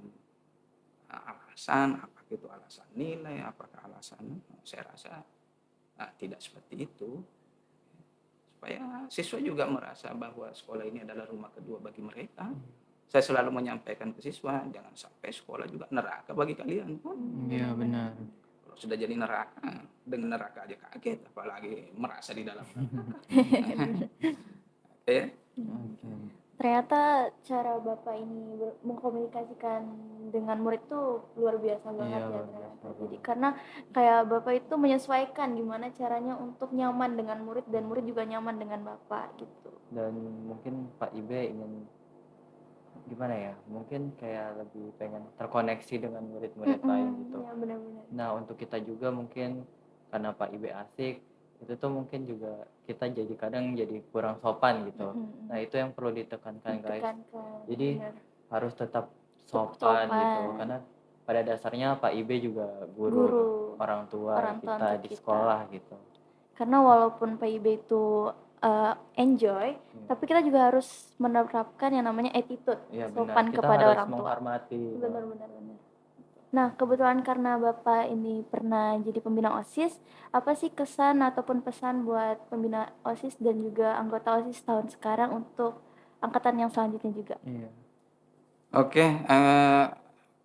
alasan, apakah itu alasan nilai, apakah alasan, saya rasa tidak seperti itu. supaya siswa juga merasa bahwa sekolah ini adalah rumah kedua bagi mereka. Saya selalu menyampaikan ke siswa, jangan sampai sekolah juga neraka bagi kalian. Iya benar. Kalau sudah jadi neraka, dengan neraka aja kaget, apalagi merasa di dalam neraka. Oke. Oke. Ternyata cara Bapak ini mengkomunikasikan dengan murid tuh luar biasa banget Iya ya luar ternyata. biasa Jadi banget. karena kayak Bapak itu menyesuaikan gimana caranya untuk nyaman dengan murid dan murid juga nyaman dengan Bapak gitu. Dan mungkin Pak Ibe ingin gimana ya? Mungkin kayak lebih pengen terkoneksi dengan murid-murid lain gitu. Ya benar-benar. Nah, untuk kita juga mungkin karena Pak Ibe asik, itu tuh mungkin juga kita jadi kadang jadi kurang sopan gitu. Nah, itu yang perlu ditekankan guys. Ditekankan. Jadi Benar. harus tetap Tetap sopan gitu. sopan. Karena pada dasarnya Pak Ibe juga guru, Guru, orang tua orang tua kita untuk di kita. sekolah gitu. Karena walaupun PIB itu enjoy, Iya. tapi kita juga harus menerapkan yang namanya attitude, Iya benar. sopan Kita kepada harus orang tua. menghormati. Benar-benar. Nah, kebetulan karena Bapak ini pernah jadi pembina OSIS, apa sih kesan ataupun pesan buat pembina OSIS dan juga anggota OSIS tahun sekarang untuk angkatan yang selanjutnya juga? Iya. Oke,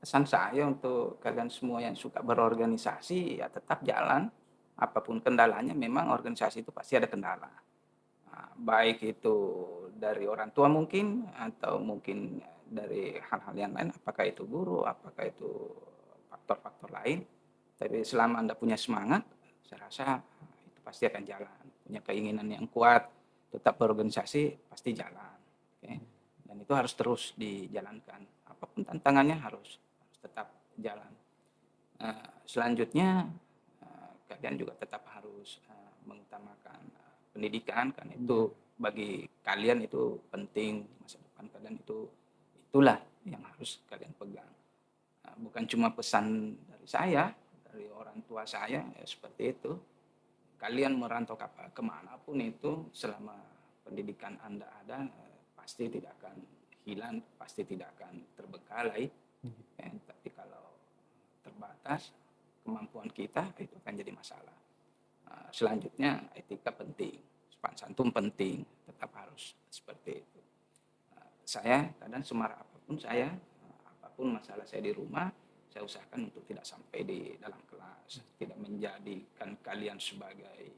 pesan saya untuk kalian semua yang suka berorganisasi, ya tetap jalan. Apapun kendalanya, memang organisasi itu pasti ada kendala. Baik itu dari orang tua mungkin, atau mungkin dari hal-hal yang lain, apakah itu guru, apakah itu faktor-faktor lain. Tapi selama Anda punya semangat, saya rasa itu pasti akan jalan. Punya keinginan yang kuat, tetap berorganisasi, pasti jalan. Oke. Dan itu harus terus dijalankan. Apapun tantangannya harus tetap jalan. Selanjutnya, kalian juga tetap harus mengutamakan pendidikan, kan itu bagi kalian itu penting, masa depan kalian itulah yang harus kalian pegang. Bukan cuma pesan dari saya, dari orang tua saya, ya seperti itu. Kalian merantau kemanapun itu, selama pendidikan Anda ada, pasti tidak akan hilang, pasti tidak akan terbengkalai. Tapi kalau terbatas kemampuan kita, itu akan jadi masalah. Selanjutnya, etika penting, sopan santun penting, tetap harus seperti itu. Saya kadang semarah apapun saya, apapun masalah saya di rumah, saya usahakan untuk tidak sampai di dalam kelas, tidak menjadikan kalian sebagai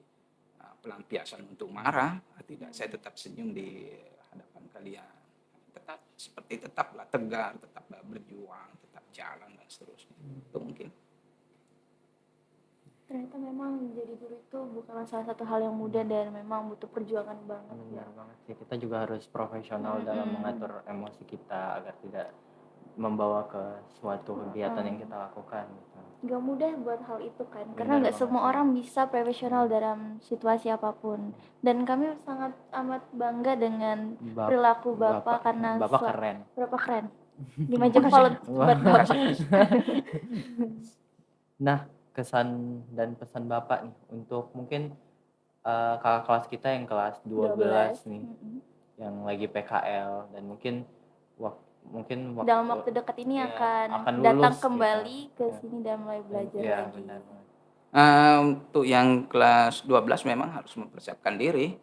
pelampiasan untuk marah, tidak, saya tetap senyum di hadapan kalian. Tetaplah tegar, tetaplah berjuang, tetap jalan dan seterusnya. Itu mungkin. Ternyata memang menjadi guru itu bukanlah salah satu hal yang mudah dan memang butuh perjuangan banget ya. Benar banget sih. Kita juga harus profesional dalam mengatur emosi kita agar tidak membawa ke suatu kegiatan yang kita lakukan. Gitu. Gak mudah buat hal itu kan, Benar karena nggak banget semua sih. orang bisa profesional dalam situasi apapun. Dan kami sangat amat bangga dengan perilaku Bapak karena Bapak keren. Bapak keren. 5 jempol buat Bapak. Nah, kesan dan pesan Bapak nih untuk mungkin kakak kelas kita yang kelas 12 nih, yang lagi PKL dan mungkin dalam waktu dekat ini ya, akan lulus datang gitu. kembali ke sini dan mulai belajar Iya, lagi. benar banget. Untuk yang kelas 12 memang harus mempersiapkan diri.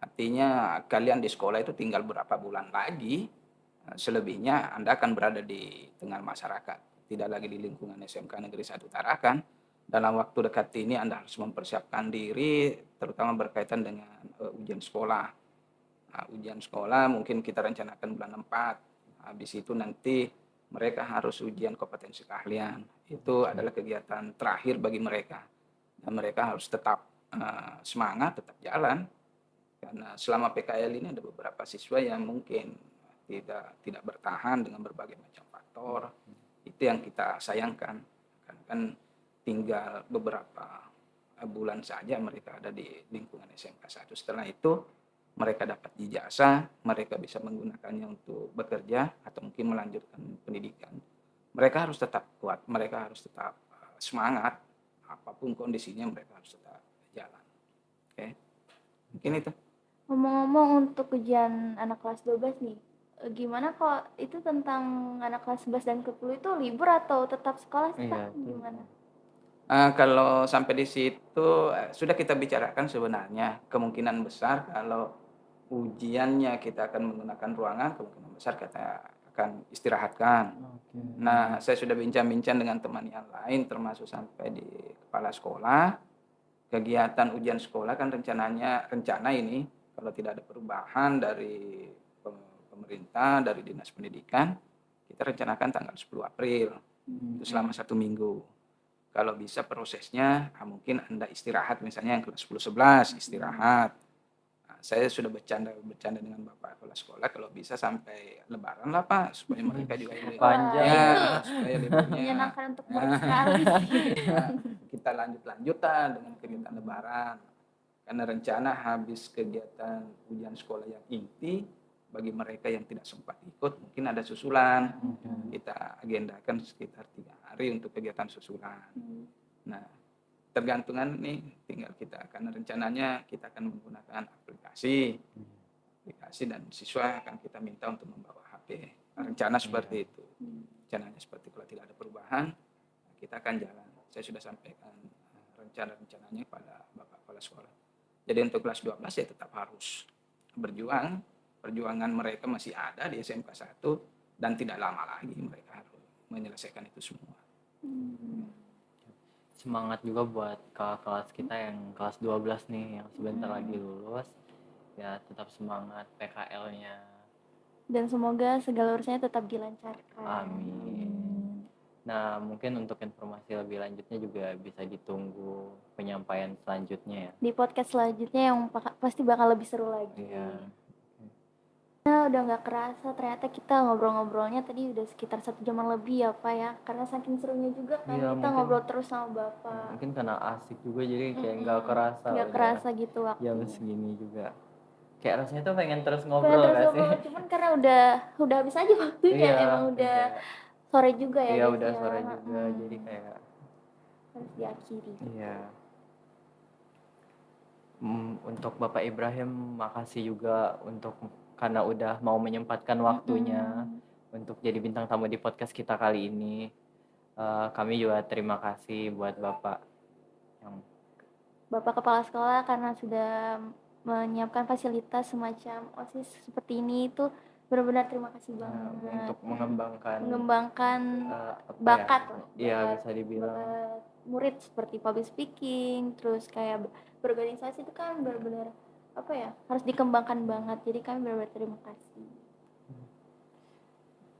Artinya kalian di sekolah itu tinggal berapa bulan lagi, selebihnya Anda akan berada di tengah masyarakat, tidak lagi di lingkungan SMK Negeri 1 Tarakan. Dalam waktu dekat ini Anda harus mempersiapkan diri, terutama berkaitan dengan ujian sekolah. Ujian sekolah mungkin kita rencanakan bulan 4. Habis itu nanti mereka harus ujian kompetensi keahlian. Itu adalah kegiatan terakhir bagi mereka. Dan mereka harus tetap semangat, tetap jalan. Karena selama PKL ini ada beberapa siswa yang mungkin tidak bertahan dengan berbagai macam faktor. Itu yang kita sayangkan. Kan tinggal beberapa bulan saja mereka ada di lingkungan SMK 1. Setelah itu mereka dapat ijazah, mereka bisa menggunakannya untuk bekerja atau mungkin melanjutkan pendidikan. Mereka harus tetap kuat, mereka harus tetap semangat, apapun kondisinya mereka harus tetap jalan. Oke. Mungkin itu. Ngomong-ngomong untuk ujian anak kelas 12 nih, gimana kok itu tentang anak kelas 11 dan ke-10 itu libur atau tetap sekolah sih Pak? Gimana? Kalau sampai di situ, sudah kita bicarakan sebenarnya kemungkinan besar kalau ujiannya kita akan menggunakan ruangan, kemungkinan besar kita akan istirahatkan. Oke. Nah, saya sudah bincang-bincang dengan teman yang lain termasuk sampai di kepala sekolah. Kegiatan ujian sekolah kan rencana ini kalau tidak ada perubahan dari pemerintah, dari Dinas Pendidikan, kita rencanakan tanggal 10 April, itu selama 1 minggu. Kalau bisa prosesnya, mungkin Anda istirahat misalnya yang kelas 10, 11 istirahat. Nah, saya sudah bercanda dengan Bapak kepala sekolah kalau bisa sampai Lebaran lah Pak, supaya mereka juga ini Panjang ya, itu supaya liburnya menyenangkan untuk murid sekali sih. kita lanjutan dengan kegiatan Lebaran. Karena rencana habis kegiatan ujian sekolah yang inti, bagi mereka yang tidak sempat ikut, mungkin ada susulan. Kita agendakan sekitar 3 hari untuk kegiatan susulan. Nah, tergantungan nih tinggal kita, karena rencananya kita akan menggunakan aplikasi dan siswa akan kita minta untuk membawa HP. Rencana seperti itu. Rencananya seperti kalau tidak ada perubahan, kita akan jalan. Saya sudah sampaikan rencana-rencananya pada Bapak Kepala Sekolah. Jadi untuk kelas 12 ya tetap harus berjuang. Perjuangan mereka masih ada di SMK 1 dan tidak lama lagi mereka harus menyelesaikan itu semua. Semangat juga buat kakak kelas kita yang kelas 12 nih yang sebentar lagi lulus. Ya tetap semangat PKL-nya. Dan semoga segala urusannya tetap dilancarkan. Amin. Nah, mungkin untuk informasi lebih lanjutnya juga bisa ditunggu penyampaian selanjutnya ya. Di podcast selanjutnya yang pasti bakal lebih seru lagi. Iya. Nah, udah nggak kerasa ternyata kita ngobrol-ngobrolnya tadi udah sekitar 1 jaman lebih ya Pak ya, karena saking serunya juga kan Iya, kita mungkin- ngobrol terus sama Bapak. Mungkin karena asik juga jadi kayak nggak kerasa. Nggak udah kerasa gitu jam waktunya. segini juga. Kayak rasanya tuh pengen terus Pengen ngobrol terus gak sih? ngobrol, cuman karena udah habis aja waktunya, Iya, emang udah kayak- sore juga ya iya guys udah ya. sore juga jadi kayak harus diakhiri. iya. Untuk Bapak Ibrahim makasih juga untuk karena udah mau menyempatkan waktunya untuk jadi bintang tamu di podcast kita kali ini. Kami juga terima kasih buat Bapak yang Bapak Kepala Sekolah karena sudah menyiapkan fasilitas semacam OSIS seperti ini, itu benar-benar terima kasih banget. untuk mengembangkan apa bakat ya? lah, Iya bakat- bisa dibilang. bakat murid seperti public speaking, terus kayak berorganisasi itu kan benar-benar apa ya, harus dikembangkan banget. Jadi kami benar-benar terima kasih.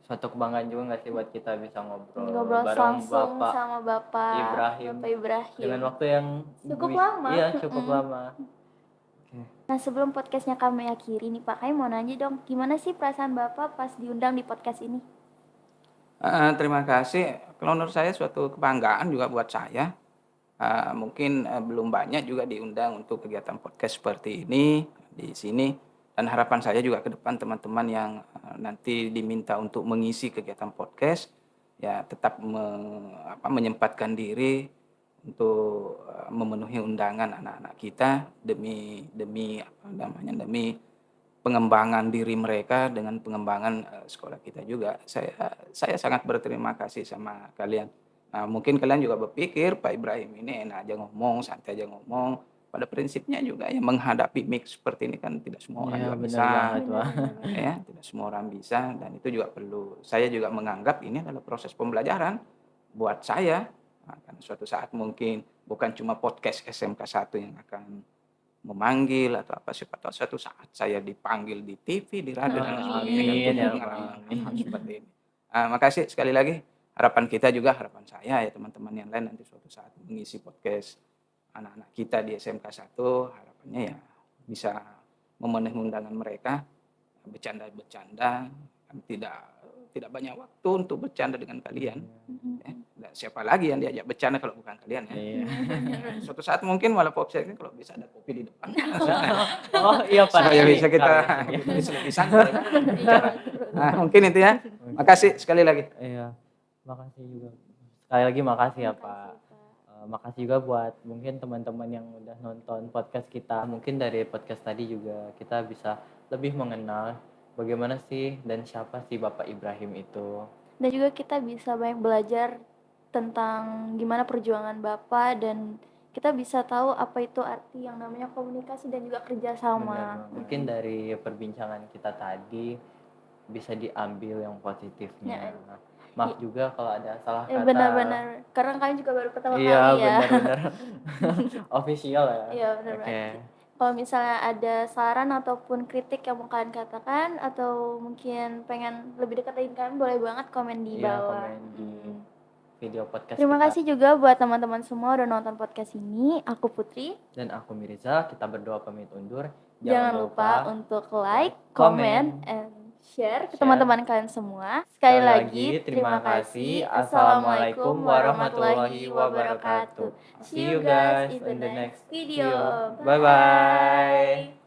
Suatu kebanggaan juga nggak sih buat kita bisa Ngobrol bareng langsung Bapak sama Bapak Ibrahim Ibrahim. dengan waktu yang Cukup lama. Iya cukup lama. Nah, sebelum podcastnya kami akhiri nih Pak, kami mau nanya dong, gimana sih perasaan Bapak pas diundang di podcast ini? Terima kasih. Kalau menurut saya suatu kebanggaan juga buat saya. Mungkin belum banyak juga diundang untuk kegiatan podcast seperti ini di sini. Dan harapan saya juga ke depan teman-teman yang nanti diminta untuk mengisi kegiatan podcast, ya tetap menyempatkan diri untuk memenuhi undangan anak-anak kita demi pengembangan diri mereka dengan pengembangan sekolah kita juga. Saya sangat berterima kasih sama kalian. Nah, mungkin kalian juga berpikir Pak Ibrahim ini enak aja ngomong, santai aja ngomong. Pada prinsipnya juga ya menghadapi mic seperti ini kan tidak semua orang Iya juga benar bisa. banget Pak. Ya, tidak semua orang bisa dan itu juga perlu. Saya juga menganggap ini adalah proses pembelajaran buat saya. Nah, kan suatu saat mungkin bukan cuma podcast SMK 1 yang akan memanggil atau apa, siapa tahu suatu saat saya dipanggil di TV, di radio dan sebagainya kan Amin ya itu Pak. hal seperti ini. Makasih sekali lagi. Harapan kita juga, harapan saya ya teman-teman yang lain nanti suatu saat mengisi podcast anak-anak kita di SMK 1, harapannya ya bisa memenuhi undangan mereka, bercanda-bercanda, kan tidak banyak waktu untuk bercanda dengan kalian. Ya. Dan siapa lagi yang diajak bercanda kalau bukan kalian ya. Iya. Suatu saat mungkin malah podcast ini kalau bisa ada kopi di depan. Oh iya Pak. Supaya bisa kita bisa lebih santai bicara. Mungkin itu ya. Makasih sekali lagi. Iya. Makasih juga. Sekali lagi makasih ya Pak. Makasih juga buat mungkin teman-teman yang udah nonton podcast kita. Mungkin dari podcast tadi juga kita bisa lebih mengenal bagaimana sih dan siapa sih Bapak Ibrahim itu. Dan juga kita bisa banyak belajar tentang gimana perjuangan Bapak dan kita bisa tahu apa itu arti yang namanya komunikasi dan juga Benar kerjasama. banget. Mungkin dari perbincangan kita tadi bisa diambil yang Ya, positifnya. ya, Maaf juga kalau ada salah kata. benar-benar. Karena kami juga baru pertama Iya, kali ya. benar-benar official ya. Iya, benar Oke. banget. Kalau misalnya ada saran ataupun kritik yang mau kalian katakan atau mungkin pengen lebih deketin kami, boleh banget komen di Iya, bawah. komen di video podcast Terima kita. kasih juga buat teman-teman semua udah nonton podcast ini. Aku Putri. Dan aku Mirza, kita berdua pamit undur. Jangan lupa untuk like, comment, comment, and share ke share. teman-teman kalian semua. Sekali lagi, terima kasih. Assalamualaikum warahmatullahi wabarakatuh. See you guys in the next video. Bye-bye.